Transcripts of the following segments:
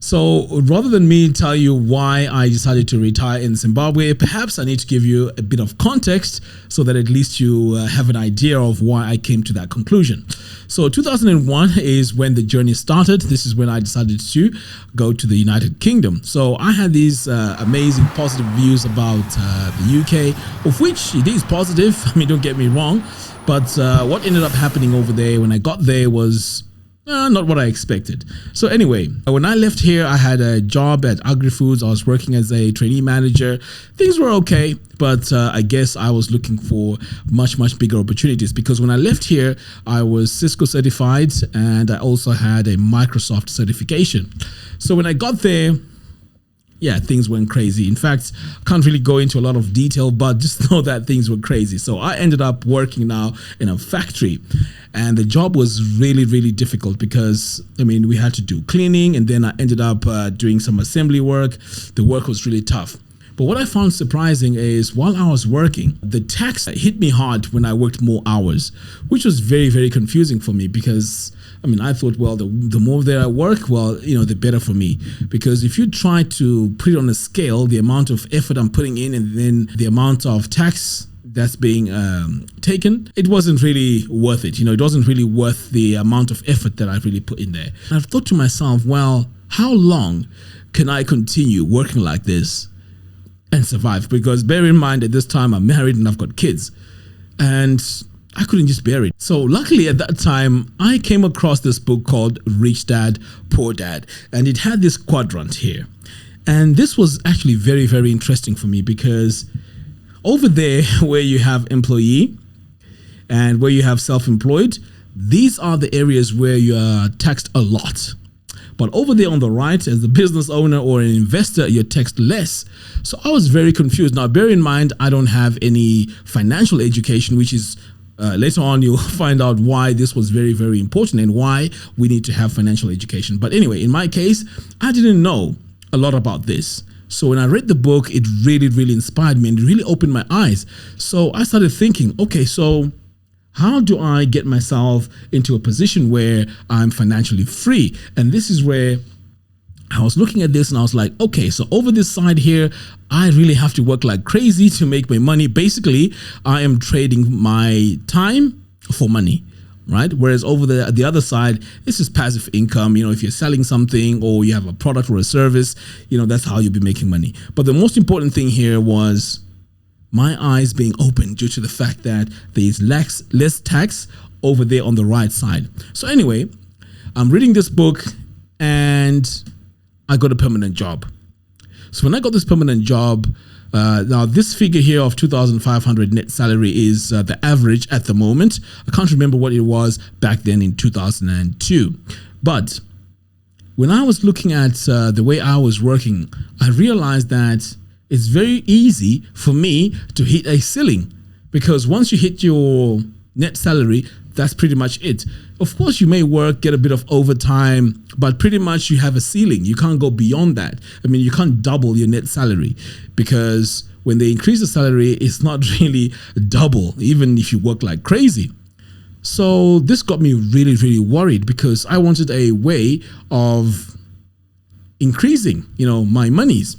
So rather than me tell you why I decided to retire in Zimbabwe, perhaps I need to give you a bit of context so that at least you have an idea of why I came to that conclusion. So 2001 is when the journey started. This is when I decided to go to the United Kingdom. So I had these amazing positive views about the UK, of which it is positive. I mean, don't get me wrong. But what ended up happening over there when I got there was not what I expected. So anyway, when I left here, I had a job at Agri-Foods. I was working as a trainee manager. Things were okay, but I guess I was looking for much bigger opportunities, because when I left here, I was Cisco certified and I also had a Microsoft certification. So when I got there, yeah, things went crazy. In fact, I can't really go into a lot of detail, but just know that things were crazy. So I ended up working now in a factory, and the job was really difficult because, I mean, we had to do cleaning, and then I ended up doing some assembly work. The work was really tough. But what I found surprising is while I was working, the tax hit me hard when I worked more hours, which was very confusing for me, because I mean, I thought, well, the more that I work, well, you know, the better for me. Because if you try to put it on a scale, the amount of effort I'm putting in and then the amount of tax that's being taken, it wasn't really worth it. You know, it wasn't really worth the amount of effort that I really put in there. And I've thought to myself, well, how long can I continue working like this and survive? Because bear in mind, at this time, I'm married and I've got kids. And I couldn't just bear it. So luckily at that time, I came across this book called Rich Dad, Poor Dad. And it had this quadrant here. And this was actually very interesting for me, because over there where you have employee and where you have self-employed, these are the areas where you are taxed a lot. But over there on the right, as a business owner or an investor, you're taxed less. So I was very confused. Now, bear in mind, I don't have any financial education, which is later on, you'll find out why this was very important and why we need to have financial education. But anyway, in my case, I didn't know a lot about this. So when I read the book, it really inspired me and it really opened my eyes. So I started thinking, okay, so how do I get myself into a position where I'm financially free? And this is where I was looking at this and I was like, okay, so over this side here, I really have to work like crazy to make my money. Basically, I am trading my time for money, right? Whereas over the other side, it's just passive income. You know, if you're selling something or you have a product or a service, you know, that's how you'll be making money. But the most important thing here was my eyes being open due to the fact that there's less tax over there on the right side. So anyway, I'm reading this book and I got a permanent job. So when I got this permanent job, now this figure here of 2,500 net salary is the average at the moment. I can't remember what it was back then in 2002. But when I was looking at the way I was working, I realized that it's very easy for me to hit a ceiling, because once you hit your net salary, that's pretty much it. Of course, you may work, get a bit of overtime, but pretty much you have a ceiling. You can't go beyond that. I mean, you can't double your net salary, because when they increase the salary, it's not really double, even if you work like crazy. So this got me really worried, because I wanted a way of increasing, you know, my monies.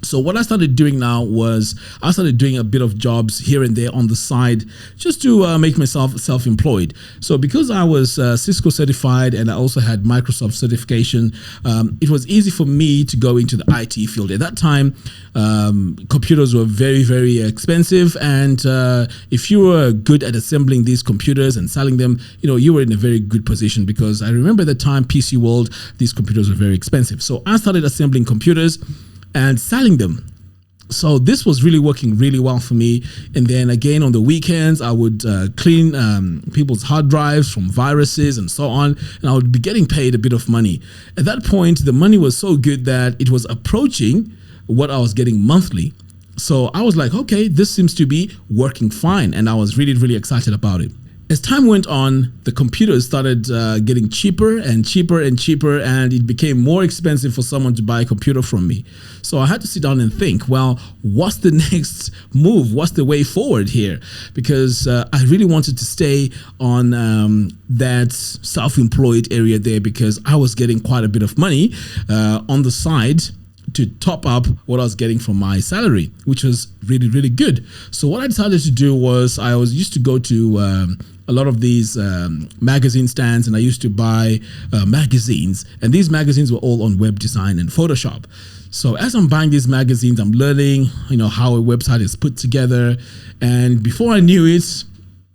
So what I started doing now was I started doing a bit of jobs here and there on the side just to make myself self-employed. So because I was Cisco certified and I also had Microsoft certification, it was easy for me to go into the IT field. At that time, computers were very expensive, and if you were good at assembling these computers and selling them, you know, you were in a very good position, because I remember at the time, PC World, these computers were very expensive. So I started assembling computers and selling them. So this was really working really well for me. And then again, on the weekends, I would clean people's hard drives from viruses and so on. And I would be getting paid a bit of money. At that point, the money was so good that it was approaching what I was getting monthly. So I was like, okay, this seems to be working fine. And I was really excited about it. As time went on, the computers started getting cheaper and cheaper and cheaper, and it became more expensive for someone to buy a computer from me. So I had to sit down and think, well, what's the next move? What's the way forward here? Because I really wanted to stay on that self-employed area there, because I was getting quite a bit of money on the side to top up what I was getting from my salary, which was really, really good. So what I decided to do was, I was used to go to a lot of these magazine stands, and I used to buy magazines, and these magazines were all on web design and Photoshop. So as I'm buying these magazines, I'm learning, how a website is put together, and before I knew it,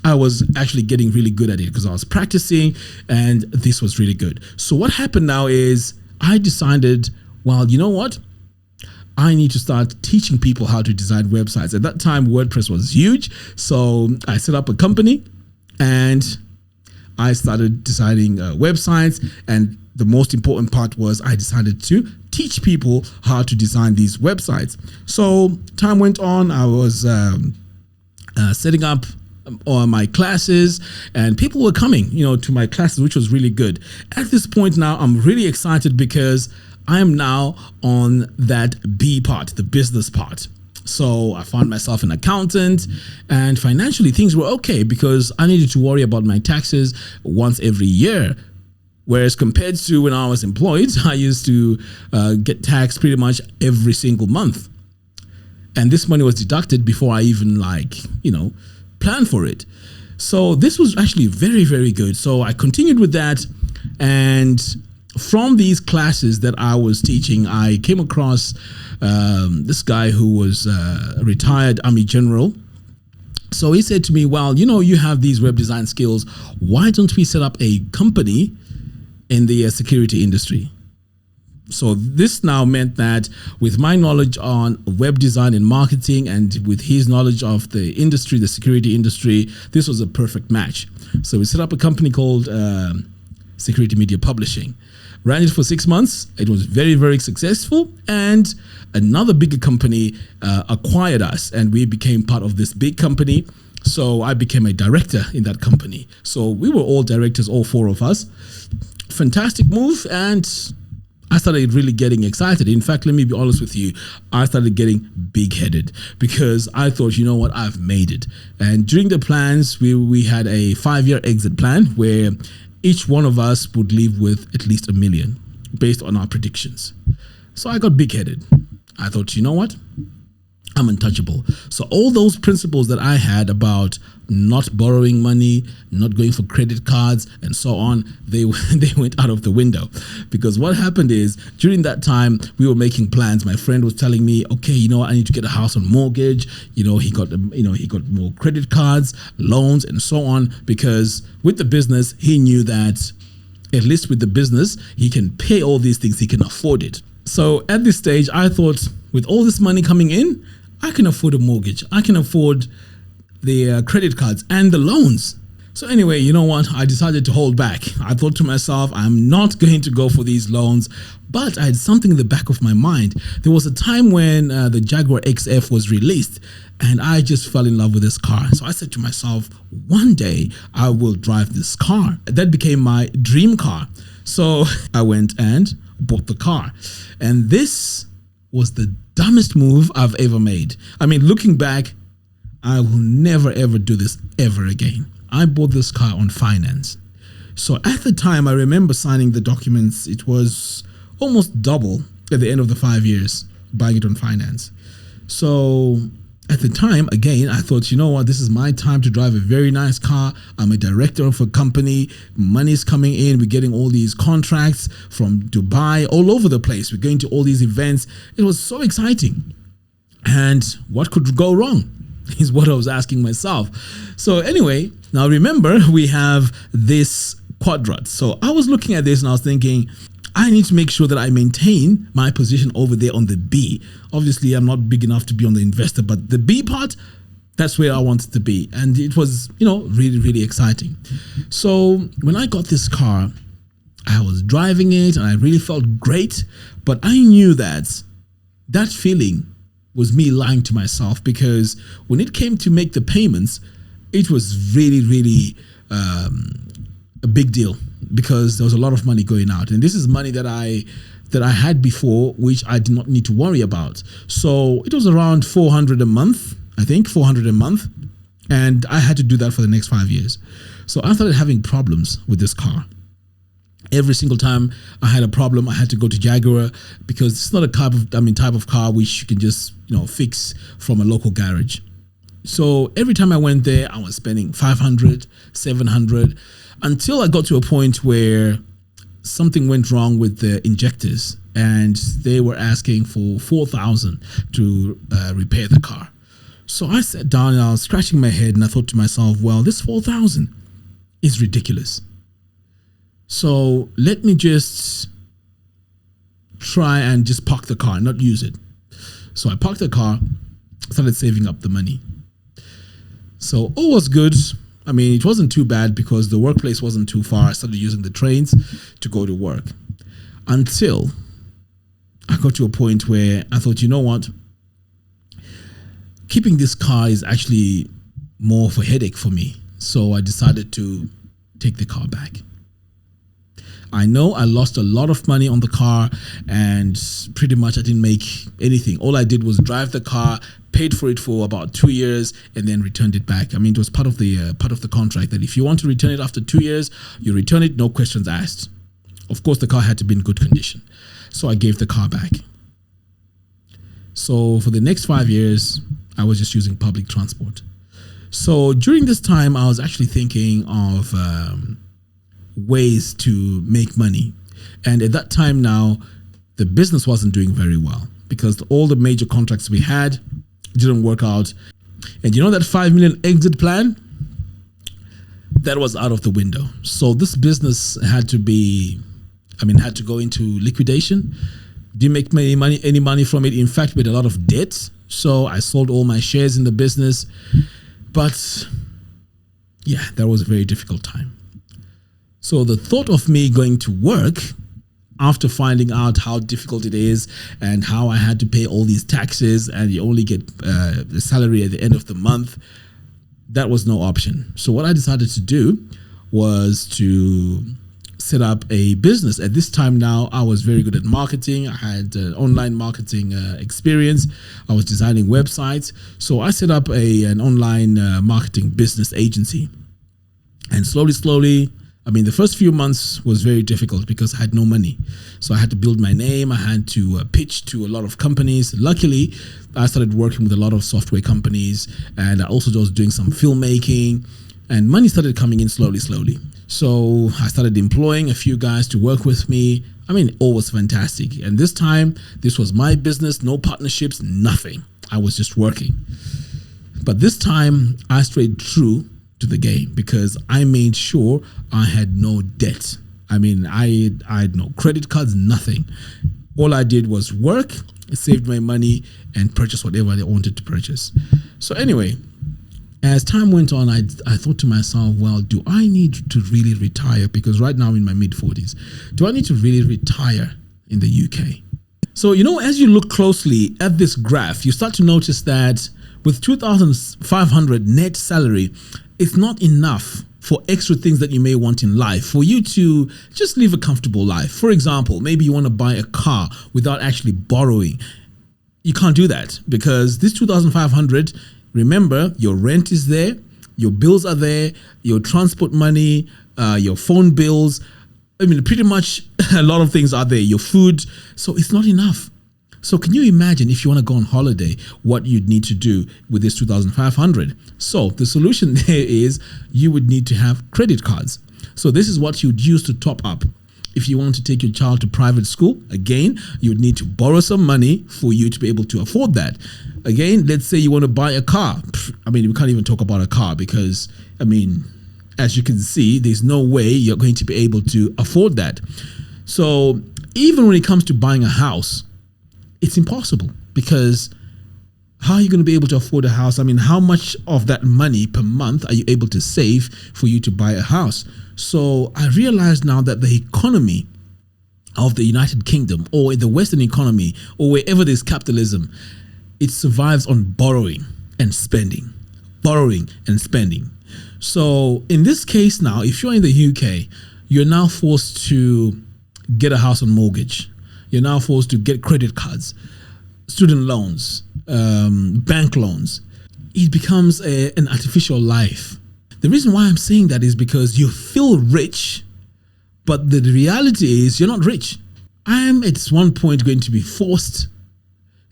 I was actually getting really good at it because I was practicing, and this was really good. So what happened now is, I decided, well, you know what? I need to start teaching people how to design websites. At that time, WordPress was huge. So I set up a company and I started designing websites. And the most important part was, I decided to teach people how to design these websites. So time went on. I was setting up my classes, and people were coming, to my classes, which was really good. At this point now, I'm really excited because I am now on that B part, the business part. So I found myself an accountant, and financially things were okay because I needed to worry about my taxes once every year. Whereas compared to when I was employed, I used to get taxed pretty much every single month. And this money was deducted before I even plan for it. So this was actually very, very good. So I continued with that, and from these classes that I was teaching, I came across this guy who was a retired Army general. So he said to me, well, you have these web design skills. Why don't we set up a company in the security industry? So this now meant that with my knowledge on web design and marketing, and with his knowledge of the industry, the security industry, this was a perfect match. So we set up a company called Security Media Publishing. Ran it for 6 months. It was very, very successful. And another bigger company acquired us, and we became part of this big company. So I became a director in that company. So we were all directors, all four of us. Fantastic move. And I started really getting excited. In fact, let me be honest with you, I started getting big-headed because I thought, you know what, I've made it. And during the plans, we had a 5-year exit plan where each one of us would leave with at least $1 million based on our predictions. So I got big-headed. I thought, you know what? I'm untouchable. So all those principles that I had about not borrowing money, not going for credit cards, and so on, they went out of the window. Because what happened is, during that time, we were making plans. My friend was telling me, okay, I need to get a house on mortgage. He got more credit cards, loans, and so on. Because with the business, he knew that at least with the business, he can pay all these things. He can afford it. So at this stage, I thought, with all this money coming in, I can afford a mortgage. I can afford the credit cards and the loans. So anyway, you know what? I decided to hold back. I thought to myself, I'm not going to go for these loans. But I had something in the back of my mind. There was a time when the Jaguar XF was released, and I just fell in love with this car. So I said to myself, one day I will drive this car. That became my dream car. So I went and bought the car. And this was the dumbest move I've ever made. I mean, looking back, I will never ever do this ever again. I bought this car on finance. So at the time, I remember signing the documents. It was almost double at the end of the 5 years, buying it on finance. So at the time, again, I thought, you know what, this is my time to drive a very nice car. I'm a director of a company. Money's coming in. We're getting all these contracts from Dubai, all over the place. We're going to all these events. It was so exciting. And what could go wrong is what I was asking myself. So anyway, now remember, we have this quadrant. So I was looking at this and I was thinking, I need to make sure that I maintain my position over there on the B. Obviously, I'm not big enough to be on the investor, but the B part, that's where I wanted to be. And it was, really, really exciting. So when I got this car, I was driving it and I really felt great. But I knew that feeling was me lying to myself, because when it came to make the payments, it was really, really a big deal because there was a lot of money going out, and this is money that I had before, which I did not need to worry about. So it was around 400 a month, I think 400 a month, and I had to do that for the next 5 years. So I started having problems with this car. Every single time I had a problem, I had to go to Jaguar because it's not a type of car which you can just fix from a local garage. So every time I went there, I was spending 500, 700, until I got to a point where something went wrong with the injectors, and they were asking for 4,000 to repair the car. So I sat down and I was scratching my head, and I thought to myself, well, this 4,000 is ridiculous. So let me just try and just park the car and not use it. So I parked the car, started saving up the money. So all was good. I mean, it wasn't too bad because the workplace wasn't too far. I started using the trains to go to work until I got to a point where I thought, you know what? Keeping this car is actually more of a headache for me. So I decided to take the car back. I know I lost a lot of money on the car, and pretty much I didn't make anything. All I did was drive the car, paid for it for about 2 years, and then returned it back. I mean, it was part of the contract that if you want to return it after 2 years, you return it, no questions asked. Of course, the car had to be in good condition. So I gave the car back. So for the next 5 years, I was just using public transport. So during this time, I was actually thinking of ways to make money. And at that time now, the business wasn't doing very well because all the major contracts we had didn't work out. And you know that 5 million exit plan? That was out of the window. So this business had to go into liquidation. Didn't make any money from it. In fact, we had a lot of debt. So I sold all my shares in the business. But yeah, that was a very difficult time. So the thought of me going to work after finding out how difficult it is and how I had to pay all these taxes and you only get the salary at the end of the month, that was no option. So what I decided to do was to set up a business. At this time now, I was very good at marketing. I had online marketing experience. I was designing websites. So I set up an online marketing business agency. And slowly, I mean, the first few months was very difficult because I had no money. So I had to build my name. I had to pitch to a lot of companies. Luckily, I started working with a lot of software companies, and I also was doing some filmmaking, and money started coming in slowly. So I started employing a few guys to work with me. I mean, all was fantastic. And this time, this was my business, no partnerships, nothing. I was just working. But this time, I stayed true to the game because I made sure I had no debt. I mean, I had no credit cards, nothing. All I did was work, saved my money, and purchase whatever I wanted to purchase. So anyway, as time went on, I thought to myself, well, do I need to really retire? Because right now I'm in my mid-40s. Do I need to really retire in the UK? So, as you look closely at this graph, you start to notice that with 2,500 net salary, it's not enough for extra things that you may want in life, for you to just live a comfortable life. For example, maybe you want to buy a car without actually borrowing. You can't do that because this 2,500, remember, your rent is there, your bills are there, your transport money, your phone bills. I mean, pretty much a lot of things are there, your food. So it's not enough. So can you imagine if you want to go on holiday, what you'd need to do with this 2,500? So the solution there is you would need to have credit cards. So this is what you'd use to top up. If you want to take your child to private school, again, you would need to borrow some money for you to be able to afford that. Again, let's say you want to buy a car. I mean, we can't even talk about a car because, I mean, as you can see, there's no way you're going to be able to afford that. So even when it comes to buying a house, it's impossible because how are you going to be able to afford a house? I mean, how much of that money per month are you able to save for you to buy a house? So I realize now that the economy of the United Kingdom or the Western economy or wherever there's capitalism, it survives on borrowing and spending, borrowing and spending. So in this case now, if you're in the UK, you're now forced to get a house on mortgage. You're now forced to get credit cards, student loans, bank loans. It becomes an artificial life. The reason why I'm saying that is because you feel rich, but the reality is you're not rich. I'm at one point going to be forced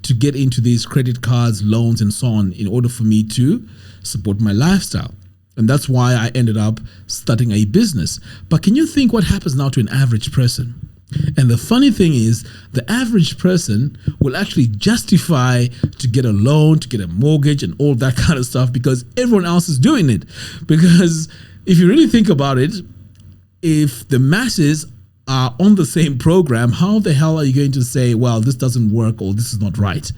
to get into these credit cards, loans, and so on in order for me to support my lifestyle. And that's why I ended up starting a business. But can you think what happens now to an average person? And the funny thing is, the average person will actually justify to get a loan, to get a mortgage, and all that kind of stuff because everyone else is doing it. Because if you really think about it, if the masses are on the same program, how the hell are you going to say, well, this doesn't work or this is not right?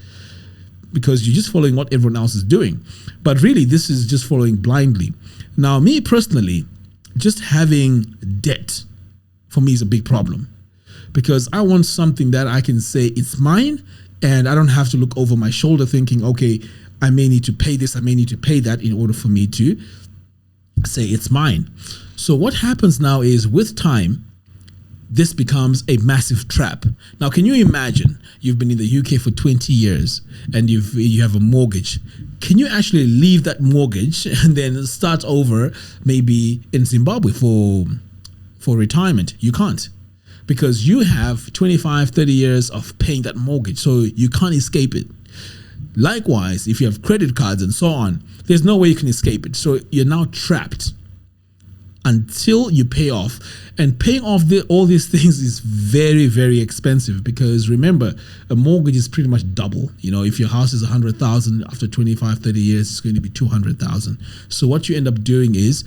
Because you're just following what everyone else is doing. But really, this is just following blindly. Now, me personally, just having debt for me is a big problem. Because I want something that I can say it's mine and I don't have to look over my shoulder thinking, okay, I may need to pay this, I may need to pay that in order for me to say it's mine. So what happens now is with time, this becomes a massive trap. Now, can you imagine you've been in the UK for 20 years and you have a mortgage? Can you actually leave that mortgage and then start over maybe in Zimbabwe for retirement? You can't. Because you have 25, 30 years of paying that mortgage, so you can't escape it. Likewise, if you have credit cards and so on, there's no way you can escape it. So you're now trapped until you pay off. And paying off all these things is very, very expensive because remember, a mortgage is pretty much double. You know, if your house is 100,000, after 25, 30 years, it's going to be 200,000. So what you end up doing is,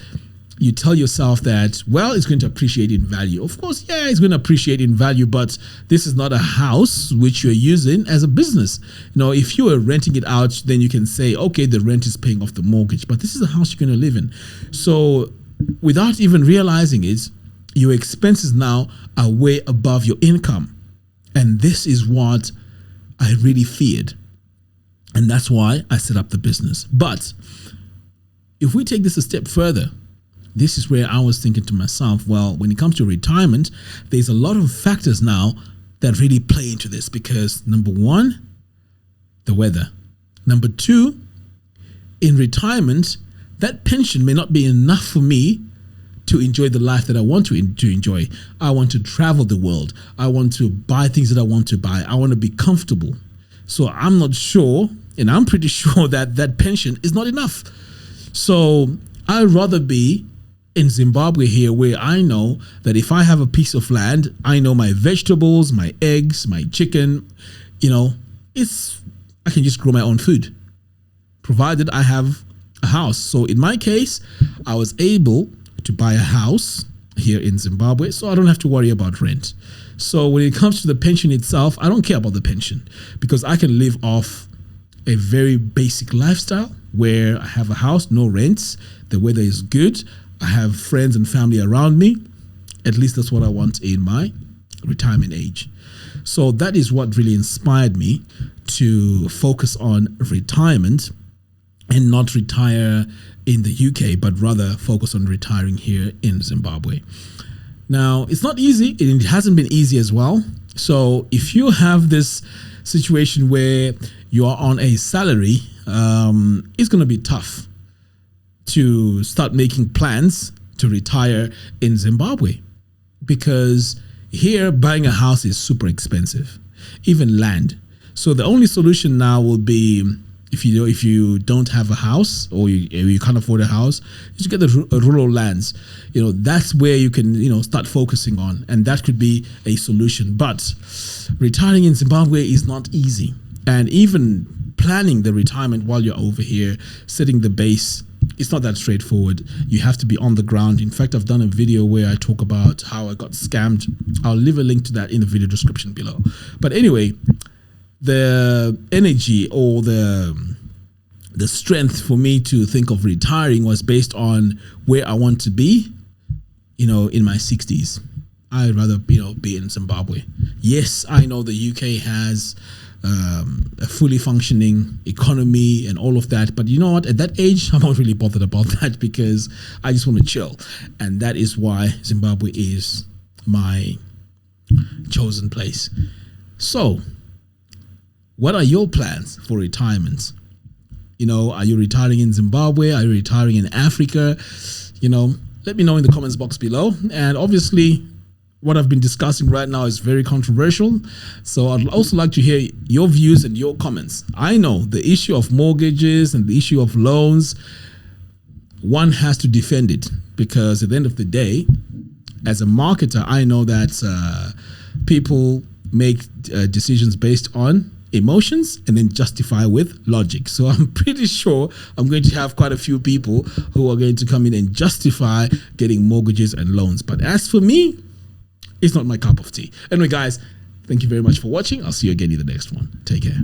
you tell yourself that, well, it's going to appreciate in value. Of course, yeah, it's going to appreciate in value, but this is not a house which you're using as a business. You know, if you are renting it out, then you can say, okay, the rent is paying off the mortgage, but this is a house you're going to live in. So without even realizing it, your expenses now are way above your income. And this is what I really feared. And that's why I set up the business. But if we take this a step further, this is where I was thinking to myself, well, when it comes to retirement, there's a lot of factors now that really play into this because number one, the weather. Number two, in retirement, that pension may not be enough for me to enjoy the life that I want to enjoy. I want to travel the world. I want to buy things that I want to buy. I want to be comfortable. So I'm not sure, and I'm pretty sure that that pension is not enough. So I'd rather be in Zimbabwe here where I know that if I have a piece of land, I know my vegetables, my eggs, my chicken, you know, I can just grow my own food, provided I have a house. So in my case, I was able to buy a house here in Zimbabwe, so I don't have to worry about rent. So when it comes to the pension itself, I don't care about the pension because I can live off a very basic lifestyle where I have a house, no rents, the weather is good, I have friends and family around me. At least that's what I want in my retirement age. So that is what really inspired me to focus on retirement and not retire in the UK, but rather focus on retiring here in Zimbabwe. Now, it's not easy. It hasn't been easy as well. So if you have this situation where you are on a salary, it's going to be tough to start making plans to retire in Zimbabwe because here buying a house is super expensive, even land. So the only solution now will be if you don't have a house or you can't afford a house, you get the rural lands. You know, that's where you can start focusing on, and that could be a solution. But retiring in Zimbabwe is not easy, and even planning the retirement while you're over here, setting the base, it's not that straightforward. You have to be on the ground. In fact, I've done a video where I talk about how I got scammed. I'll leave a link to that in the video description below. But anyway, the energy or the strength for me to think of retiring was based on where I want to be, in my 60s. I'd rather, be in Zimbabwe. Yes, I know the UK has a fully functioning economy and all of that, but you know what? At that age, I'm not really bothered about that because I just want to chill, and that is why Zimbabwe is my chosen place. So, what are your plans for retirement? Are you retiring in Zimbabwe? Are you retiring in Africa? Let me know in the comments box below. And obviously, what I've been discussing right now is very controversial. So I'd also like to hear your views and your comments. I know the issue of mortgages and the issue of loans, one has to defend it because at the end of the day, as a marketer, I know that people make decisions based on emotions and then justify with logic. So I'm pretty sure I'm going to have quite a few people who are going to come in and justify getting mortgages and loans. But as for me, it's not my cup of tea. Anyway, guys, thank you very much for watching. I'll see you again in the next one. Take care.